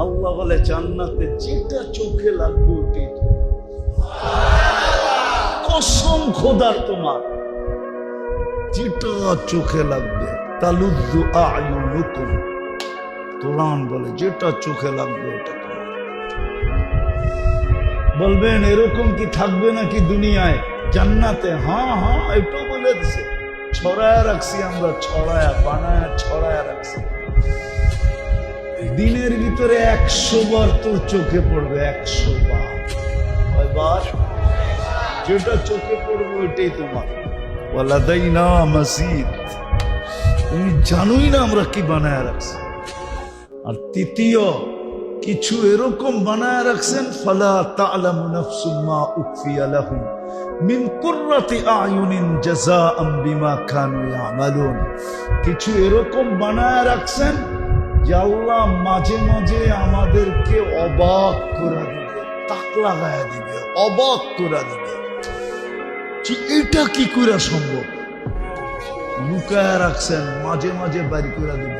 আল্লাহ বলে জান্নাতে যেটা চোখে লাগবে ওটাই কসম খোদার তোমার, যেটা চোখে লাগবে। তালুদ্দু আয়ুনুকুম, কোরআন বলে যেটা চোখে লাগবে ওটা তোমার। বলবেন এরকম কি থাকবে নাকি দুনিয়ায় জান্নাতে? হ্যাঁ হ্যাঁ, এটাও বলে দিছে। ছড়ায় রাখছি আমরা, ছড়ায় বানায় ছড়ায় রাখছি। দিনের ভিতরে 100 বার তোর চোখে পড়বে, 100 বার। কয়বার? যেটা চোখে পড়বে ওইটাই তোমার। ওয়ালাদাইনা মাসিদ, তুমি জানোই না আমরা কি বানায় রাখছি। আর তৃতীয় কিছু এরকম বানায় রাখছেন, ফালা তা'লামু নাফসুম মা উখফিয়া লাহুম মিন কুররাতি আয়ুনিন জাযাআম বিমা কানু ইয়ামালুন। কিছু এরকম বানায় রাখছেন যে আল্লাহ মাঝে মাঝে আমাদেরকে অবাক করে দিবে, তাক লাগায় দিবে, অবাক করে দিবে যে এটা কি করে সম্ভব। লুকায় রাখছেন, মাঝে মাঝে বাড়ি করে দিবে।